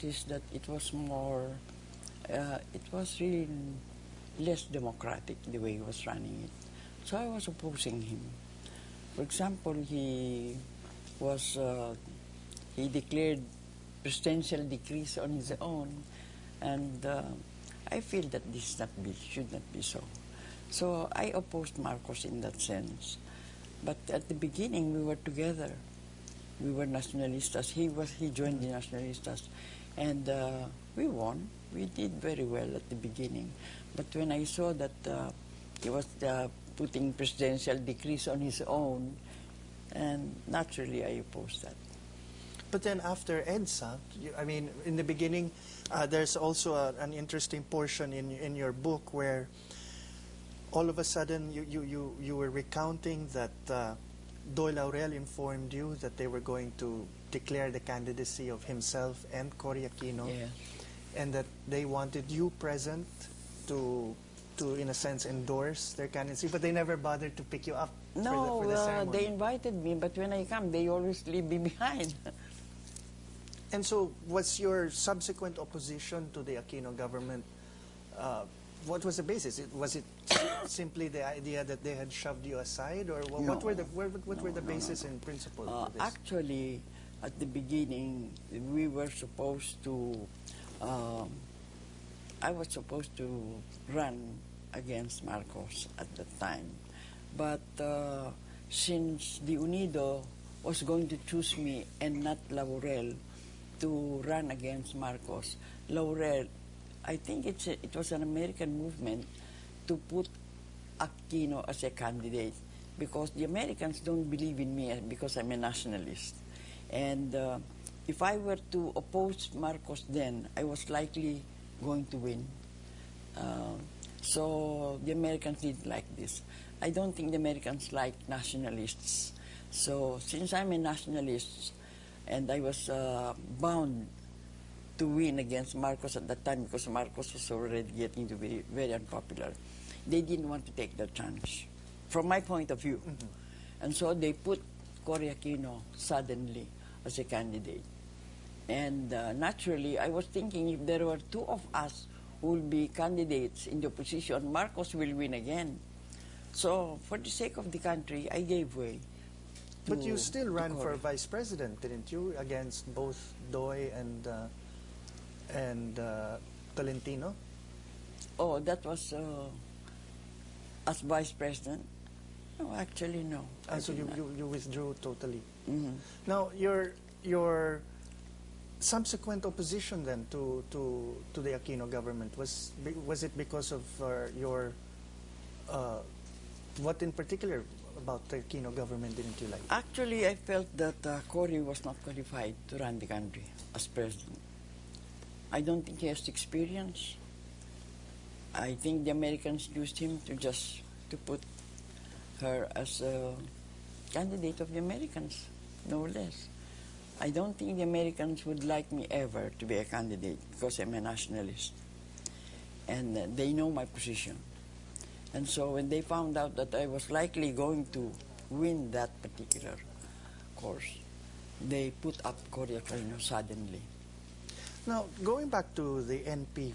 Is that it was more, it was really less democratic the way he was running it. So I was opposing him. For example, was, uh, he declared presidential decrees on his own, and I feel that this should not be so. So I opposed Marcos in that sense. But at the beginning, we were together. We were nationalistas. He joined the nationalistas, and we won. We did very well at the beginning. But when I saw that he was putting presidential decrees on his own, and naturally I opposed that. But then after EDSA, I mean, in the beginning, there's also an interesting portion in your book where all of a sudden you were recounting that Doy Laurel informed you that they were going to declare the candidacy of himself and Cory Aquino, Yeah. and that they wanted you present to in a sense endorse their candidacy, but they never bothered to pick you up No, for the ceremony. they invited me, but when I come, they always leave me behind. And so, what's your subsequent opposition to the Aquino government? What was the basis? Was it simply the idea that they had shoved you aside, or what were the basis and principle for this? Actually, at the beginning, we were supposed to. I was supposed to run against Marcos at that time, but since the Unido was going to choose me and not Laurel to run against Marcos, Laurel, I think it was an American movement to put Aquino as a candidate because the Americans don't believe in me because I'm a nationalist. And if I were to oppose Marcos then, I was likely going to win. So the Americans didn't like this. I don't think the Americans like nationalists. So since I'm a nationalist and I was bound to win against Marcos at that time because Marcos was already getting to be very unpopular, they didn't want to take the chance, from my point of view. Mm-hmm. And so they put Cory Aquino suddenly as a candidate. And naturally, I was thinking if there were two of us who will be candidates in the opposition, Marcos will win again. So for the sake of the country, I gave way. But you still ran for vice president, didn't you, against both Doy and Tolentino? Oh, that was as vice president? No, actually, no. So you withdrew totally. Mm-hmm. Now, your subsequent opposition then to the Aquino government, was it because of your what in particular about the Aquino government didn't you like? Actually, I felt that Cory was not qualified to run the country as president. I don't think he has experience. I think the Americans used him to put her as a candidate of the Americans, no less. I don't think the Americans would like me ever to be a candidate because I'm a nationalist. And they know my position. And so when they found out that I was likely going to win that particular course, they put up Cory Aquino suddenly. Now, going back to the NP,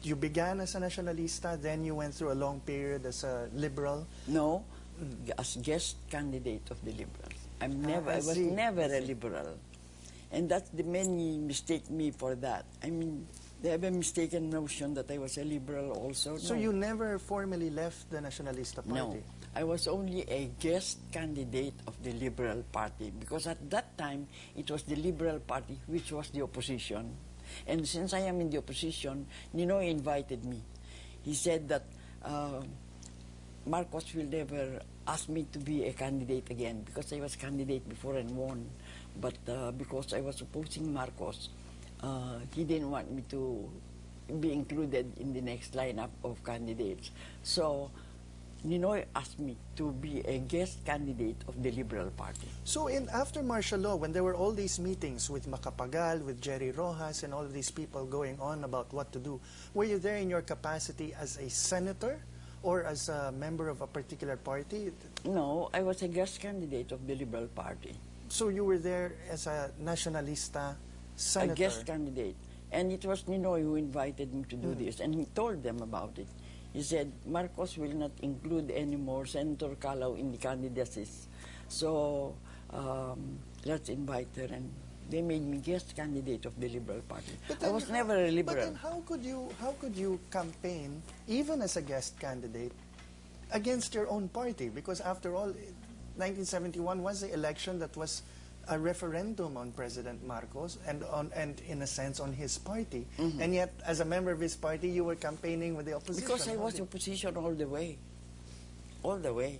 you began as a nationalista, then you went through a long period as a liberal. No, as guest candidate of the Liberals. I was never a liberal. And that's the many mistake me for that. I mean, they have a mistaken notion that I was a liberal also. So no. you never formally left the Nacionalista Party? No, I was only a guest candidate of the Liberal Party because at that time it was the Liberal Party which was the opposition. And since I am in the opposition, Ninoy invited me. He said that Marcos will never ask me to be a candidate again because I was candidate before and won. But because I was opposing Marcos, he didn't want me to be included in the next lineup of candidates. So Ninoy asked me to be a guest candidate of the Liberal Party. So after martial law, when there were all these meetings with Macapagal, with Jerry Rojas, and all of these people going on about what to do, were you there in your capacity as a senator or as a member of a particular party? No, I was a guest candidate of the Liberal Party. So you were there as a nationalista senator? A guest candidate. And it was Ninoy who invited me to do this, and he told them about it. He said, Marcos will not include anymore Senator Calao in the candidacies. So let's invite her. And they made me guest candidate of the Liberal Party. I was never a liberal. But then how could you campaign, even as a guest candidate, against your own party? Because after all, 1971 was the election that was a referendum on President Marcos and in a sense on his party. And yet, as a member of his party, you were campaigning with the opposition. Because I was opposition all the way. All the way.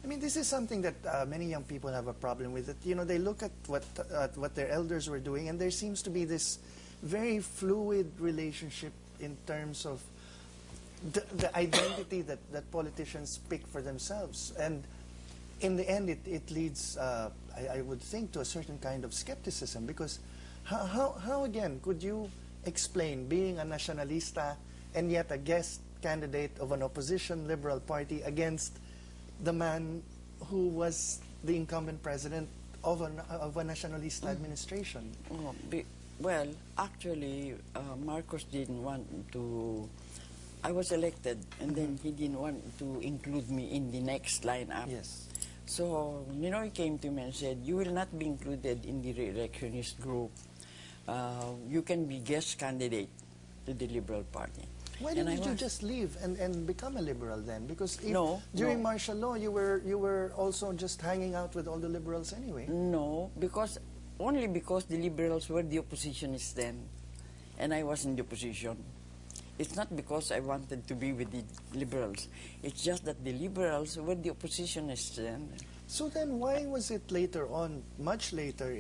I mean, this is something that many young people have a problem with. That, you know, they look at what their elders were doing, and there seems to be this very fluid relationship in terms of the identity that politicians pick for themselves. And in the end, it leads, I would think, to a certain kind of skepticism. Because how again, could you explain being a nationalista and yet a guest candidate of an opposition liberal party against the man who was the incumbent president of a nationalist administration? Well, actually, Marcos didn't want to... I was elected, and then he didn't want to include me in the next lineup. Yes. So, Ninoy came to me and said, you will not be included in the re-electionist group. You can be guest candidate to the Liberal Party. Why didn't you just leave and become a liberal then? Because during no. martial law, you were also just hanging out with all the liberals anyway. No, only because the liberals were the oppositionists then, and I was in the opposition. It's not because I wanted to be with the liberals. It's just that the liberals were the oppositionists then. So then why was it later on, much later,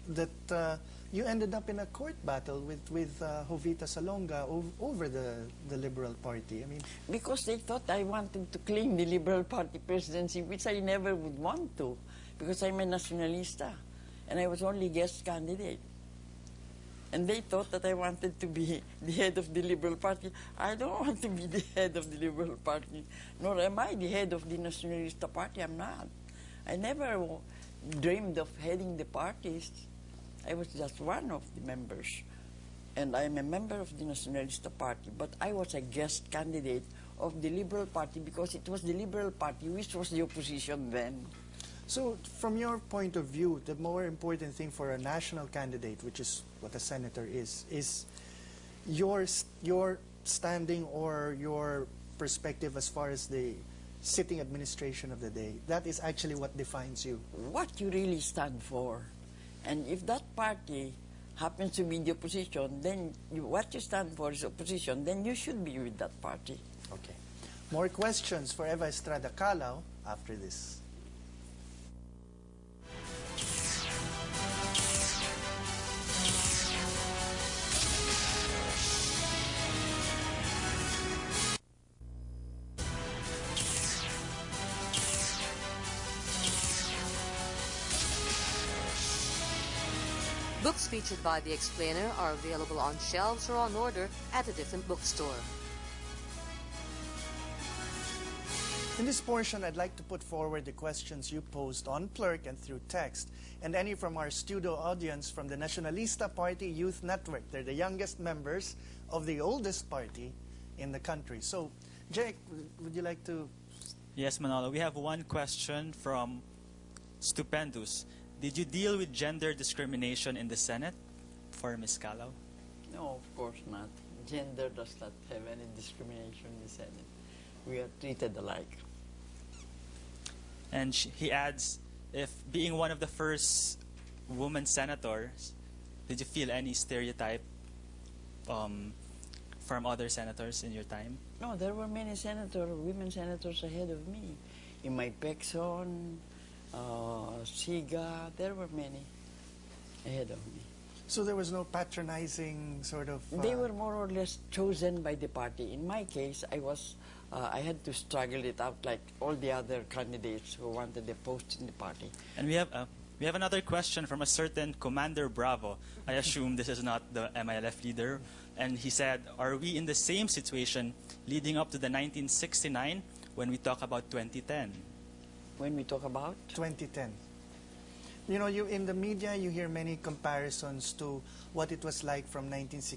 that you ended up in a court battle with Jovita Salonga over the Liberal Party? I mean, because they thought I wanted to claim the Liberal Party presidency, which I never would want to, because I'm a nationalista, and I was only guest candidate. And they thought that I wanted to be the head of the Liberal Party. I don't want to be the head of the Liberal Party, nor am I the head of the Nacionalista Party. I'm not. I never dreamed of heading the parties. I was just one of the members. And I'm a member of the Nacionalista Party, but I was a guest candidate of the Liberal Party because it was the Liberal Party which was the opposition then. So, from your point of view, the more important thing for a national candidate, which is what a senator is your standing or your perspective as far as the sitting administration of the day. That is actually what defines you. What you really stand for. And if that party happens to be the opposition, then what you stand for is opposition, then you should be with that party. Okay. More questions for Eva Estrada Calao after this. Books featured by The Explainer are available on shelves or on order at a different bookstore. In this portion, I'd like to put forward the questions you posed on Plurk and through text, and any from our studio audience from the Nacionalista Party Youth Network. They're the youngest members of the oldest party in the country. So, Jake, would you like to... Yes, Manolo. We have one question from Stupendous. Did you deal with gender discrimination in the Senate for Ms. Calao? No, of course not. Gender does not have any discrimination in the Senate. We are treated alike. And he adds, if being one of the first woman senators, did you feel any stereotype from other senators in your time? No, there were many women senators ahead of me. In my Quezon, Siga, there were many ahead of me. So there was no patronizing sort of... They were more or less chosen by the party. In my case, I had to struggle it out like all the other candidates who wanted a post in the party. And we have another question from a certain Commander Bravo. I assume this is not the MILF leader. And he said, are we in the same situation leading up to the 1969 when we talk about 2010? When we talk about? 2010. You know, in the media, you hear many comparisons to what it was like from 1960.